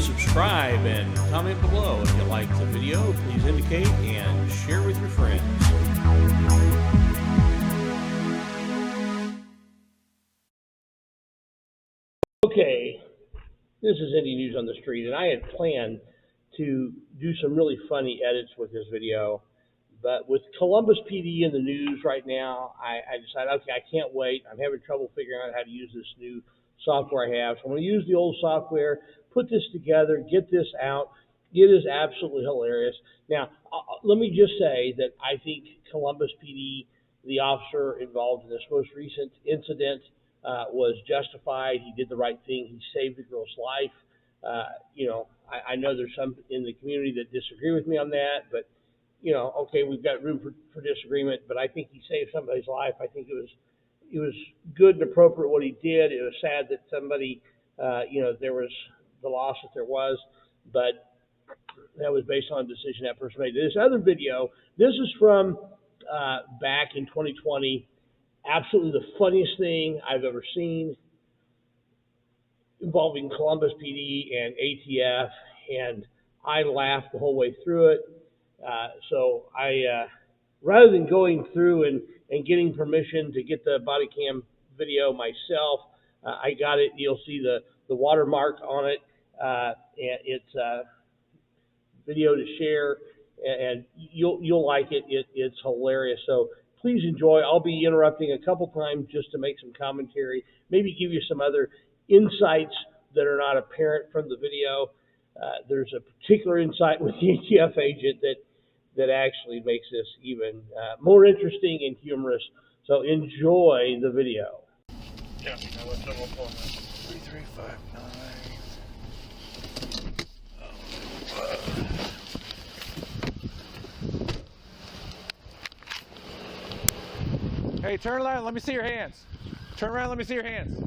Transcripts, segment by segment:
please subscribe and comment below. If you like the video, please indicate and share with your friends. Okay, this is Indie News on the Street, and I had planned to do some really funny edits with this video, but with Columbus PD in the news right now, I decided, okay, I can't wait. I'm having trouble figuring out how to use this new software I have, so I'm going to use the old software, put this together, get this out. It is absolutely hilarious. Now, let me just say that I think Columbus PD, the officer involved in this most recent incident, was justified. He did the right thing. He saved the girl's life. I know there's some in the community that disagree with me on that, but, okay, we've got room for disagreement, but I think he saved somebody's life. I think it was good and appropriate what he did. It was sad that somebody, there was the loss that there was, but that was based on a decision that person made. This other video, this is from back in 2020. Absolutely the funniest thing I've ever seen, involving Columbus PD and ATF, and I laughed the whole way through it. So I, rather than going through and getting permission to get the body cam video myself, I got it. You'll see the watermark on it. It's video to share, and you'll like it. It's hilarious. So please enjoy. I'll be interrupting a couple times just to make some commentary, maybe give you some other insights that are not apparent from the video. There's a particular insight with the ATF agent that actually makes this even more interesting and humorous. So enjoy the video. Yeah, I was double pulling that. 3359. Hey, turn around. Let me see your hands. Turn around. Let me see your hands.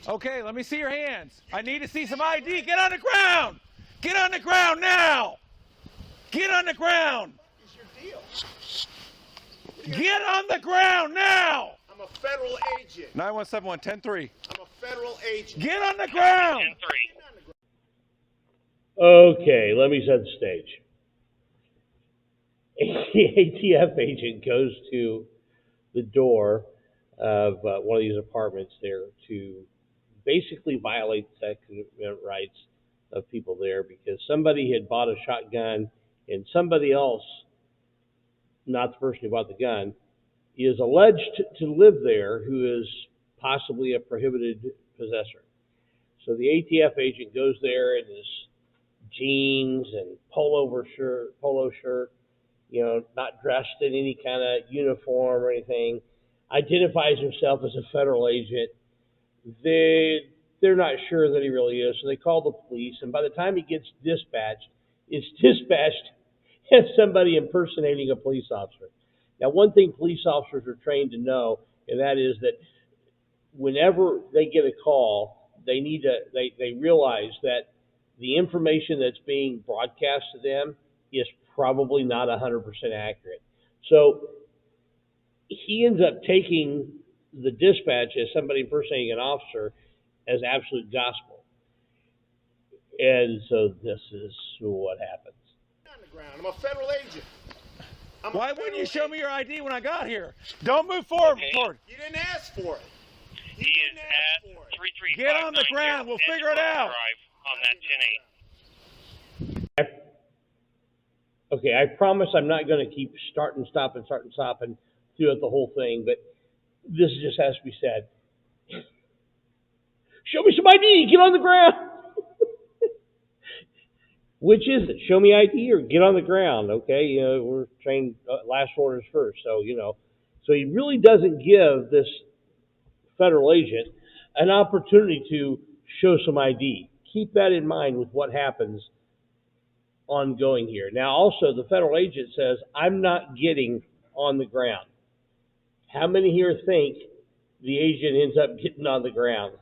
Okay, let me see your hands. I need to see some ID. Get on the ground. Get on the ground now. Get on the ground. What is your deal? Get on the ground now. I'm a federal agent. 9171-103. I'm a federal agent. Get on the ground. 10-3. Okay, let me set the stage. The ATF agent goes to the door of one of these apartments there to basically violate the Second Amendment rights of people there, because somebody had bought a shotgun and somebody else, not the person who bought the gun, is alleged to live there, who is possibly a prohibited possessor. So the ATF agent goes there in his jeans and polo shirt, not dressed in any kind of uniform or anything, identifies himself as a federal agent. They're not sure that he really is, so they call the police, and by the time he gets dispatched, it's dispatched as somebody impersonating a police officer. Now, one thing police officers are trained to know, and that is that whenever they get a call, they realize that the information that's being broadcast to them is probably not 100% accurate. So he ends up taking the dispatch as somebody impersonating an officer as absolute gospel. And so this is what happens. On the ground. I'm a federal agent. Why wouldn't you show me your ID when I got here? Don't move forward. You didn't ask for it. He is at 3359. Get on the ground. We'll figure it out. On that 10-8. Okay, I promise I'm not going to keep start and stop and throughout the whole thing, but this just has to be said. Show me some ID, get on the ground. Which is it? Show me ID or get on the ground, okay? We're trained last orders first, so, So he really doesn't give this federal agent an opportunity to show some ID. Keep that in mind with what happens ongoing here. Now, also, the federal agent says, I'm not getting on the ground. How many here think the agent ends up getting on the ground?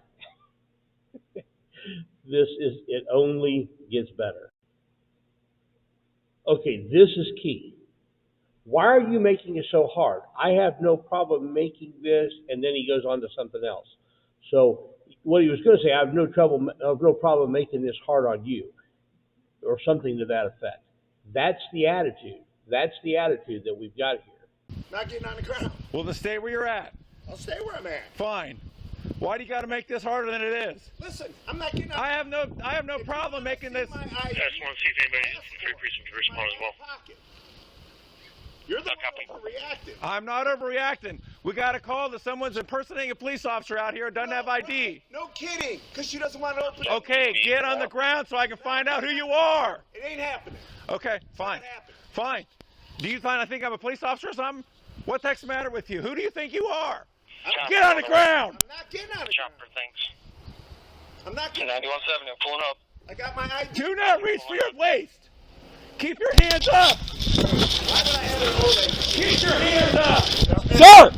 It only gets better. Okay, this is key. Why are you making it so hard? I have no problem making this, and then he goes on to something else. So what he was going to say, I have no problem making this hard on you, or something to that effect. That's the attitude. That's the attitude that we've got here. Not getting on the ground. Well, then stay where you're at. I'll stay where I'm at. Fine. Why do you got to make this harder than it is? Listen, I'm not getting on. I have no problem making this. I just want to see if anybody from 3 Precinct can respond as well. You're the one overreacting. I'm not overreacting. We got a call that someone's impersonating a police officer out here and doesn't have ID. No kidding, because she doesn't want to open it. Okay, get on the ground so I can find out who you are. It ain't happening. Okay, fine. Fine. Do you think I'm a police officer or something? What the heck's the matter with you? Who do you think you are? Get on the ground! I'm not getting on it. Chopper, thanks. I'm not getting 91-7, I'm pulling up. I got my ID. Do not reach for your waist! Keep your hands up! Why would I have it over? Keep your hands up! Sir!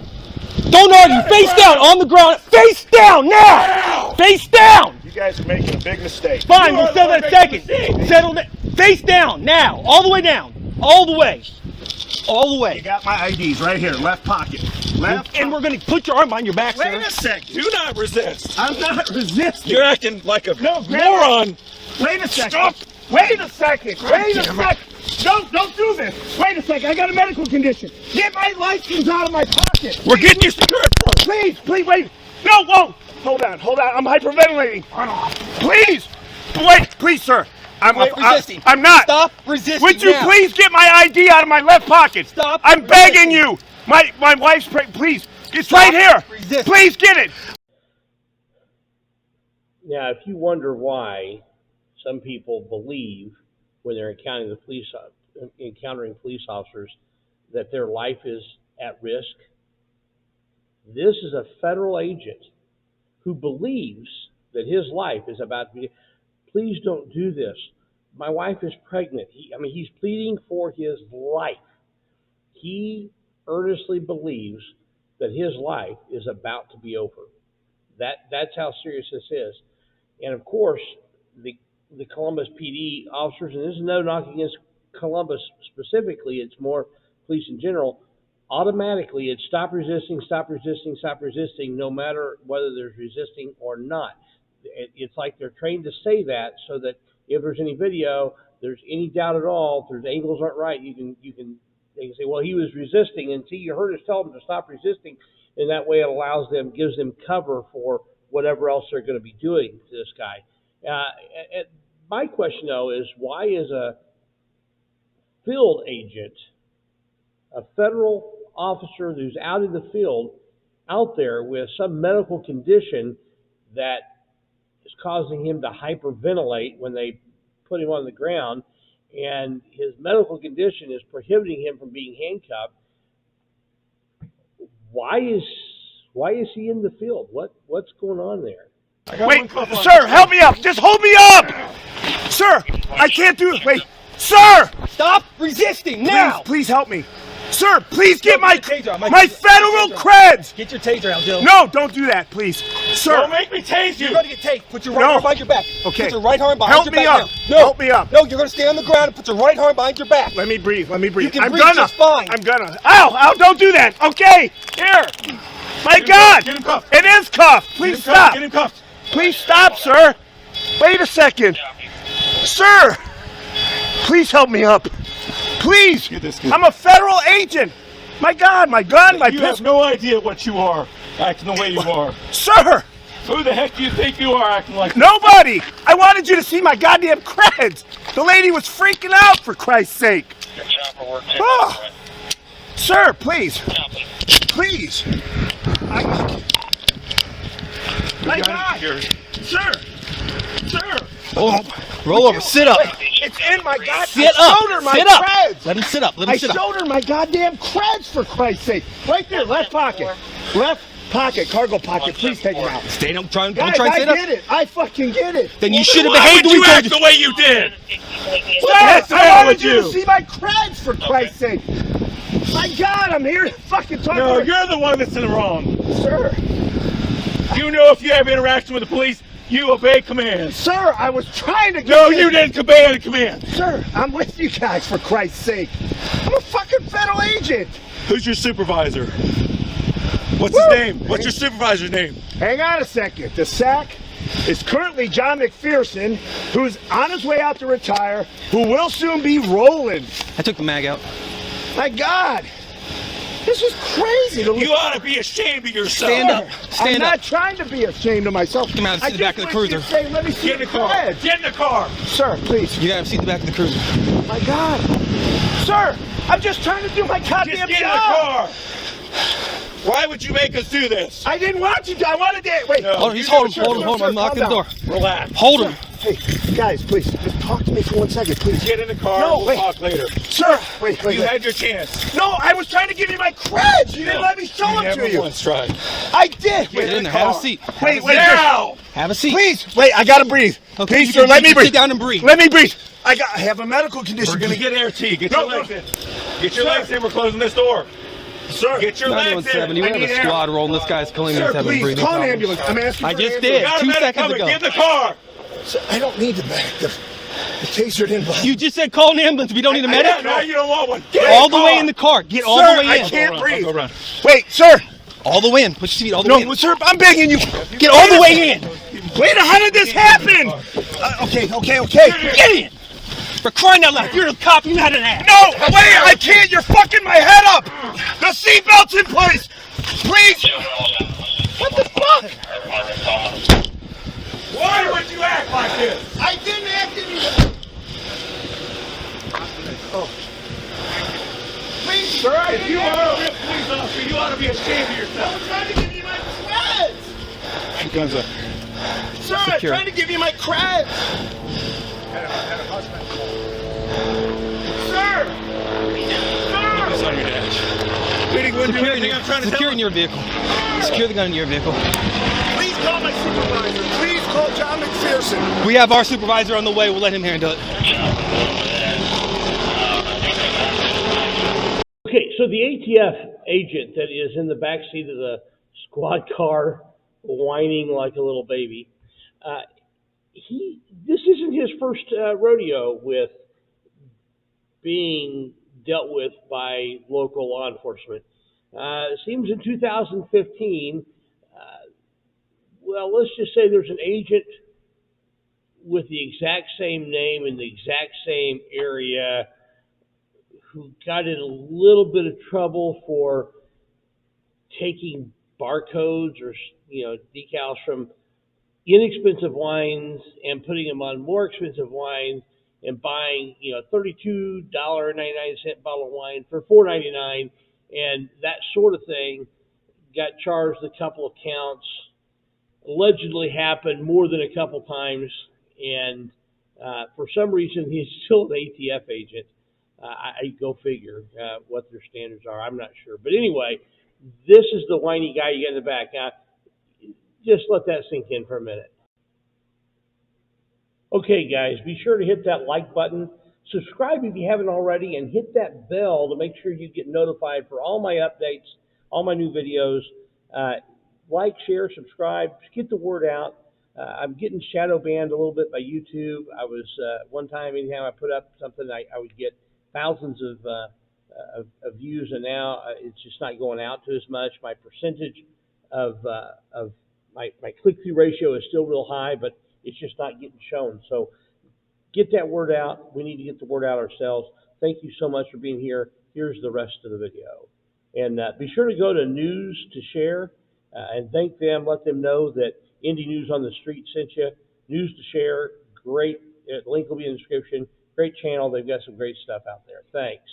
Don't argue! Face down! On the ground! Face down! Now! Face down! You guys are making a big mistake. Fine, we'll settle that second. Settle that. Face down! Now! All the way down! All the way! All the way! You got my IDs right here, left pocket. Left. And we're going to put your arm behind your back, sir. Wait a second. Do not resist! I'm not resisting. You're acting like a moron! Wait a second. Stop! Wait a second. Wait a second. Don't do this. Wait a second. I got a medical condition. Get my license out of my pocket. We're getting you secured! Please, wait. No, whoa. Hold on. I'm hyperventilating. Please, sir. I'm resisting. I'm not. Stop resisting. Would you please get my ID out of my left pocket? Stop I'm begging you. My wife's pregnant. Please. It's right here. Resist. Please get it. Now, if you wonder why some people believe when they're encountering police officers that their life is at risk, this is a federal agent who believes that his life is about to be. Please don't do this. My wife is pregnant. He's pleading for his life. He earnestly believes that his life is about to be over. That's how serious this is. And of course, the Columbus PD officers, and this is no knock against Columbus specifically, it's more police in general, automatically it's stop resisting, no matter whether there's resisting or not. It's like they're trained to say that so that if there's any video, there's any doubt at all, if there's angles aren't right, they can say, well, he was resisting until you heard us tell him to stop resisting, and that way it gives them cover for whatever else they're going to be doing to this guy. My question, though, is why is a field agent, a federal officer who's out in the field, out there with some medical condition that is causing him to hyperventilate when they put him on the ground, and his medical condition is prohibiting him from being handcuffed, why is he in the field? What's going on there? Wait, sir, help me up. Just hold me up. Sir, I can't do it. Wait, sir. Stop resisting now! Please help me. Sir, please get my taser out. my federal creds. Get your taser out, Joe. No, don't do that, please. Sir. Don't make me tase you! You're going to get tased. Put your right arm behind your back. Okay. Put your right arm behind your back. Help me up. Now. No. Help me up. No, you're going to stay on the ground and put your right arm behind your back. Let me breathe. You can I'm breathe gonna. just fine. I'm gonna. Ow, don't do that. Okay, here. My God. Get him cuffed. It is cuffed. Please stop. Get him cuffed! Please stop, sir. Wait a second. Sir, please help me up. Please. Get this kid. I'm a federal agent. My God, my gun, my You have pistol. no idea what you are, acting the way you are. Sir, Who the heck do you think you are acting like nobody. I wanted you to see my goddamn creds. The lady was freaking out, for Christ's sake. Your chopper work too. Oh. Sir, please. Please. My God. Sir. Roll over. Sit up. It's in my goddamn. Sit up. Showed her my Sit up. creds. Let him sit up. I showed her my goddamn creds, for Christ's sake. Right there, left pocket. Left pocket, cargo pocket. Please take it out. Stay up. Don't Guys, try and I sit up. get it. I fucking get it. Then you should have Why behaved would the way you you act the way you did? Yes, the I matter wanted with you you? to see my creds, for Christ's sake. My God, I'm here to fucking talk No, about you're the one that's in the wrong. Sir. You know if you have interaction with the police, you obey commands. Sir, I was trying to get No, this. you didn't obey any commands. Sir, I'm with you guys, for Christ's sake. I'm a fucking federal agent. Who's your supervisor? What's his name? What's your supervisor's name? Hang on a second. The SAC is currently John McPherson, who's on his way out to retire, who will soon be rolling. I took the mag out. My God. This is crazy. You ought to be ashamed of yourself. Stand up. Stand I'm up. not trying to be ashamed of myself. Come out and sit in the back of the cruiser. Say, let me see Get in the car. head. Get in the car. Sir, please. You gotta have a seat in the back of the cruiser. My God. Sir, I'm just trying to do my goddamn Just get in the job. car. Why would you make us do this? I didn't want you to. I wanted to. Wait. No. Hold on, he's holding him. Hold him. I'm locking the door. Relax. Hold him. Hey, guys, please, just talk to me for 1 second, please. Get in the car. No, We'll wait. talk later. Sir, wait. You had your chance. No, I was trying to give you my creds. You didn't let me show them Never to you. once tried. I did. Get in there. Have a seat. Wait, Now! Have a seat. please. Wait, I gotta breathe. Okay, Please, you sir, can- let you me can breathe. sit down and breathe. Let me breathe. I have a medical condition. We're gonna get ART. Get No, your legs no. in. Get your legs in. We're closing this door. Sir, Get your legs in. 9170. We I have need a air. squad rolling. This guy's claiming Sir, he's having please, breathing call an problems. ambulance. I'm asking I for just an did. ambulance. Got a 2 medic seconds coming. ago. Get in the car. Sir, I don't need the taser didn't blow. You just said call an ambulance. We don't need a Yeah, medic. now you don't want one. All the way in the car. Get all Sir, the way I in. can't breathe. Go run. Wait, sir. All the way in. Put your seat all the way No, in. sir, I'm begging you. Get all the way in. Wait, how did this happen? Okay. Get in. For crying out loud. You're a cop. You're not an ass. No, wait, I can't. You're fucking my head up. The seatbelt's in place. Please. What the fuck? Why would you act like this? I didn't act any. Oh. Please, sir, I If you are a real police officer, you ought to be ashamed of yourself. I'm trying to give you my creds. Guns up. Sir, I'm Secure. trying to give you my creds. Sir! It's on your dash. Leading wouldn't do Secure, anything I'm trying to tell in your vehicle. Secure the gun in your vehicle. Please call my supervisor. Please call John McPherson. We have our supervisor on the way. We'll let him handle it. Okay, so the ATF agent that is in the back seat of the squad car, whining like a little baby, this isn't his first rodeo with being dealt with by local law enforcement. It seems in 2015, well, let's just say there's an agent with the exact same name in the exact same area who got in a little bit of trouble for taking barcodes or, decals from inexpensive wines and putting them on more expensive wines and buying, $32.99 bottle of wine for $4.99 and that sort of thing. Got charged a couple of counts. Allegedly happened more than a couple times, and for some reason he's still an ATF agent. I go figure what their standards are. I'm not sure, but anyway, this is the whiny guy you got in the back. Just let that sink in for a minute. Okay, guys, be sure to hit that like button, subscribe if you haven't already, and hit that bell to make sure you get notified for all my updates, all my new videos. Like, share, subscribe, get the word out. I'm getting shadow banned a little bit by YouTube. I was, one time, anytime I put up something, I would get thousands of views, and now it's just not going out to as much. My percentage of my click-through ratio is still real high, but it's just not getting shown. So get that word out. We need to get the word out ourselves. Thank you so much for being here. Here's the rest of the video. And be sure to go to News to Share and thank them. Let them know that Indie News on the Street sent you. News to Share, great. Link will be in the description. Great channel. They've got some great stuff out there. Thanks.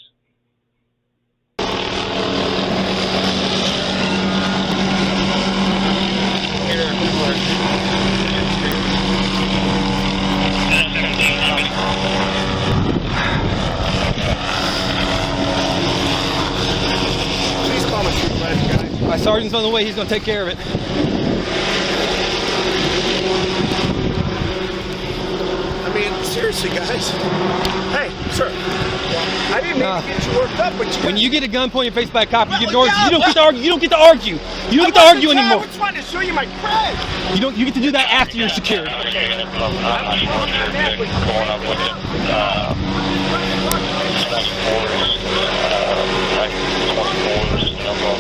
Please call my supervisor, guys. My sergeant's on the way. He's going to take care of it. I mean, seriously, guys. Hey, sir. I didn't mean to get you worked up, but When you get a gun pointed in your face by a cop, you get Well, to argue. yeah, You don't get to well- argue. You don't get to argue. You don't get to argue anymore. I was trying to show you my cred. You get to do that after you're secured. Going up with it. 24s, 24s, number of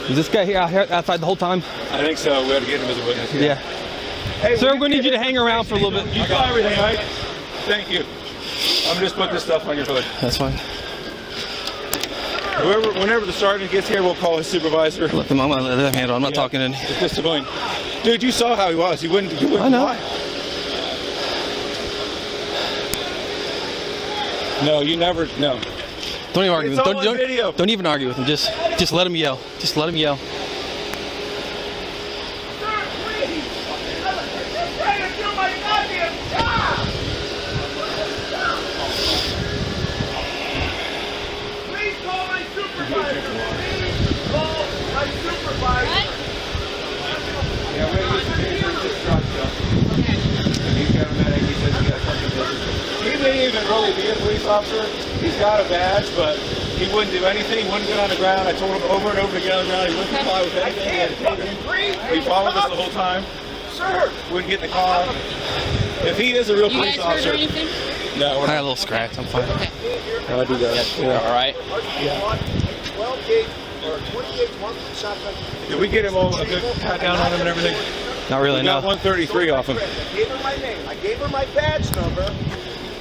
Is this guy here outside the whole time? I think so. We have to get him as a witness. Yeah. Hey, Sir, we're going to need you to hang around for a little bit. You got everything, right? Thank you. I'm just putting this stuff on your hood. That's fine. Whenever the sergeant gets here, we'll call his supervisor. Let them, I'm going to let them handle it. I'm not talking any. It's just civilian. Dude, you saw how he was. He wouldn't I know. lie. No, you never. No. Don't even argue It's with him. all on video. Don't even argue with him. Just let him yell. Just let him yell. He may even really be a police officer. He's got a badge, but he wouldn't do anything. He wouldn't get on the ground. I told him over and over to get on the ground. He wouldn't comply with anything. He had to take him. He followed us the whole time. Sir! Wouldn't get in the car. If he is a real police officer. No, we're I got a not. little scratch. I'm fine. I'll do that. Yeah. All right. Did we get him all a good pat down on him and everything? Not really, We got no. 133 off him. I gave her my name. I gave her my badge number.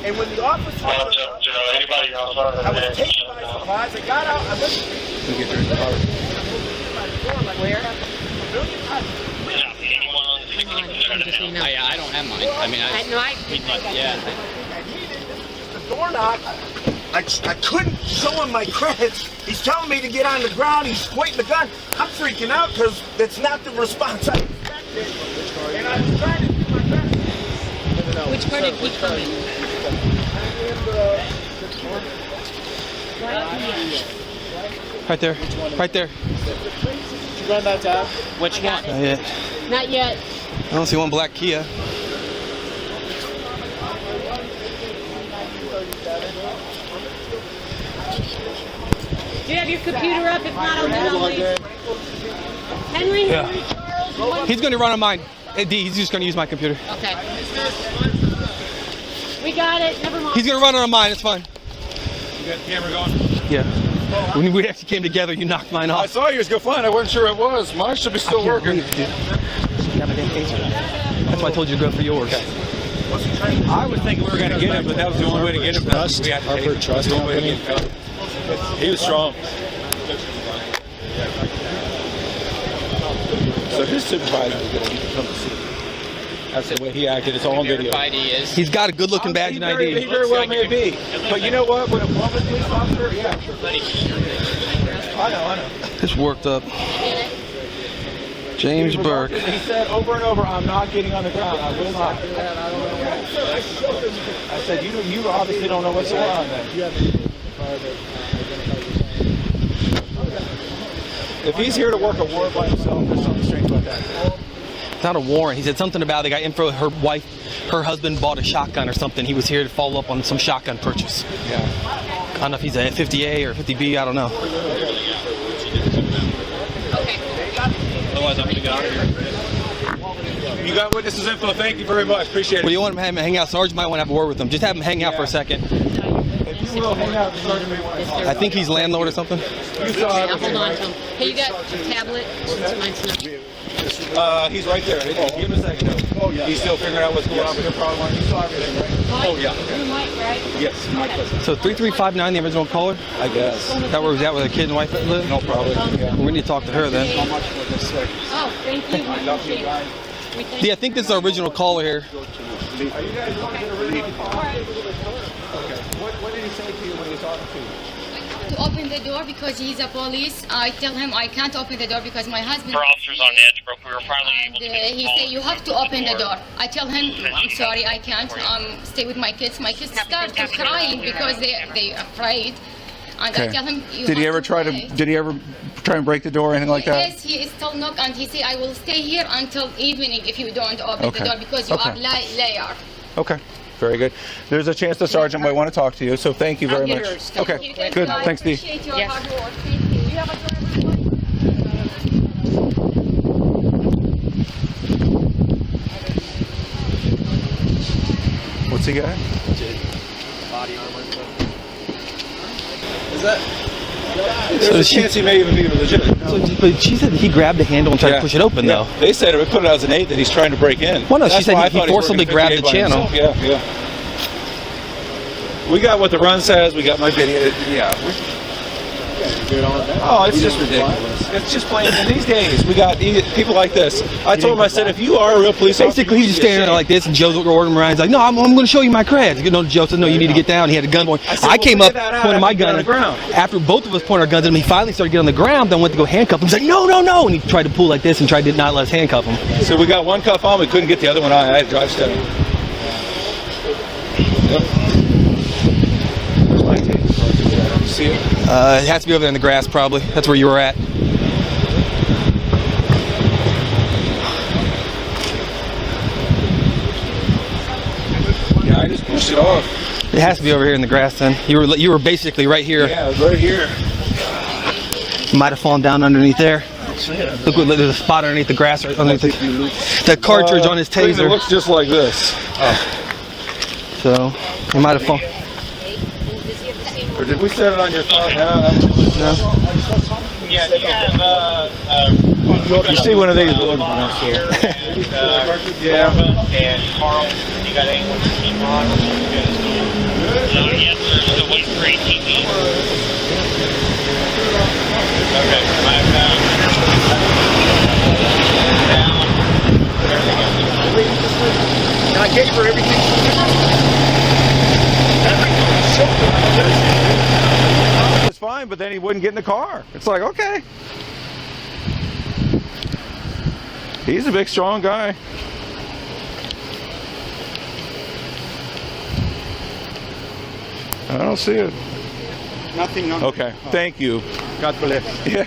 And when the officer showed up, Anybody else? I was taken by surprise. I got out. I listened. Where? I don't have mine. I mean, yeah. And he didn't just the door knock. I couldn't show him my credits. He's telling me to get on the ground. He's pointing the gun. I'm freaking out because that's not the response I expected. And I was trying to do my best. Which car did he come in? Right there. Right there. Did you run that tab? Which one? Not yet. Not yet. I don't see one black Kia. Do you have your computer up? If not, I'll do it on later. Henry? Yeah. Charles? He's going to run on mine. D, he's just going to use my computer. Okay. We got it. Never mind. He's going to run it on mine. It's fine. You got the camera going? Yeah. When we actually came together, you knocked mine I off. saw yours go fine. I wasn't sure it was. Mine should be still working. That's why I told you to go for yours. I was thinking we were going to get him, but that was the only way to get him. Trust, Harper Trust Company. He was strong. So his supervisor was going to come to see him. That's the way he acted. It's all on video. He's got a good-looking badge and He ID. very well may be. But you know what? With a woman police officer, yeah. I know. This worked up. James Burke. He said over and over, I'm not getting on the ground. I will not. I said, you obviously don't know what's going on then. If he's here to work a warrant by himself, there's something strange about that. It's not a warrant. He said something about they got info. Her husband bought a shotgun or something. He was here to follow up on some shotgun purchase. Yeah. I don't know if he's a 50A or 50B. I don't know. Otherwise, I'm going to get out of here. You got witnesses info. Thank you very much. Appreciate it. Well, you want him to hang out? Sergeant might want to have a word with him. Just have him hang out for a second. If you will, hang out. Sergeant may want to talk. I think he's landlord or something. You saw I'll everything, hold on right? to him. Hey, you got a tablet? Mine's not. He's right there. Give him a second. Oh, yeah. He's still figuring out what's going on with the problem. You saw everything, right? Oh, yeah. Mike, right? Yes. So 3359, the original caller? I guess. That where was that where the kid and wife live? No problem. Yeah. We need to talk to her then. Oh, thank you. Appreciate it. Yeah, I think this is our original caller here. Are you guys going to release the call? Okay. What did he say to you when he was talking to you? To open the door because he's a police. I tell him I can't open the door because my husband. Our officers on edge, but we were finally able to get He said you have to open the door. I tell him I'm sorry, I can't. Stay with my kids. My kids start to crying because they afraid. And I tell him you Did he have ever try pray. to? Did he ever try and break the door or anything like that? Yes, he is still knock and he say I will stay here until evening if you don't open Okay. the door because you Okay. are liar. Okay. Very good. There's a chance the sergeant might want to talk to you, so thank you very much. Okay. Good. I Thanks, Dee. appreciate your hard work. Thank you. You have a driver's license? What's he got? Body armor. Is that? There's a chance he may even be legit. But she said he grabbed the handle and tried to push it open, though. They said it put it as an 8 that he's trying to break in. Well, no, she said he forcibly grabbed the channel. Yeah. We got what the run says. We got my video. Yeah. Oh, it's just ridiculous. It's just plain. In these days, we got people like this. I told him, I said, if you are a real police officer, basically, he's just standing there like this, and Joe's ordering him around. He's like, no, I'm going to show you my creds. You know, Joe said, no, you need to get down. He had a gun point. I came up, pointed my gun. After both of us pointed our guns at him, he finally started getting on the ground. Then went to go handcuff him. He's like, no, and he tried to pull like this and tried to not let us handcuff him. So we got one cuff on. We couldn't get the other one on. I had to drive steady. See it? It has to be over there in the grass, probably. That's where you were at. Yeah, I just pushed it off. It has to be over here in the grass, then. You were basically right here. Yeah, it was right here. Might have fallen down underneath there. Look, there's a spot underneath the grass, right underneath the cartridge on his taser. It looks just like this. So, he might have fallen. Or did we set it on your phone? No. Yeah, do you have You see one of these? Yeah. And Carl, you got anyone to keep on? Yes, we're still waiting for ATV. Okay, And I gave her everything. It's fine, but then he wouldn't get in the car. It's like, okay. He's a big, strong guy. I don't see it. Nothing on. Okay, thank you. God bless. Yeah.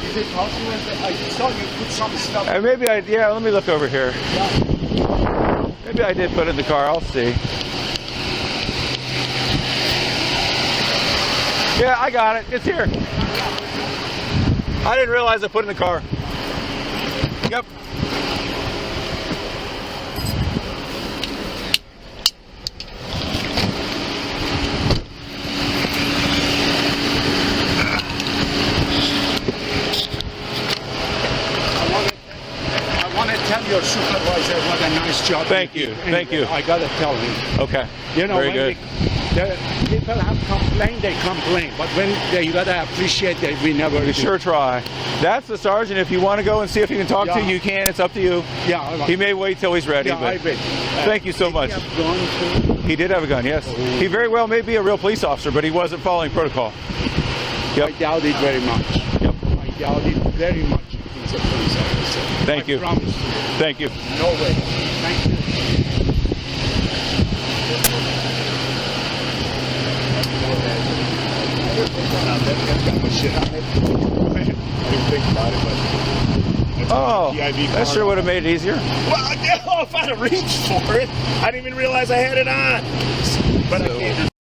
Is it possible that I saw you put some stuff? Maybe let me look over here. Maybe I did put it in the car. I'll see. Yeah, I got it. It's here. I didn't realize I put it in the car. Yep. I want to tell your supervisor what a nice job. Thank you. Thank you. I gotta tell him. Okay. You know, very when good. the people have complained, they complain. But when you gotta appreciate that we never. We sure try. That's the sergeant. If you want to go and see if you can talk to you can. It's up to you. Yeah. He may wait till he's ready. Yeah, but I bet. Thank you so much. He did have a gun, yes. He very well may be a real police officer, but he wasn't following protocol. Yep. I doubt it very much. Yep. I doubt it very much. He's a police officer. Thank you. I promise. Thank you. No way. Thank you. Oh, that sure would have made it easier. Well, if I'd have reached for it, I didn't even realize I had it on. But I can't.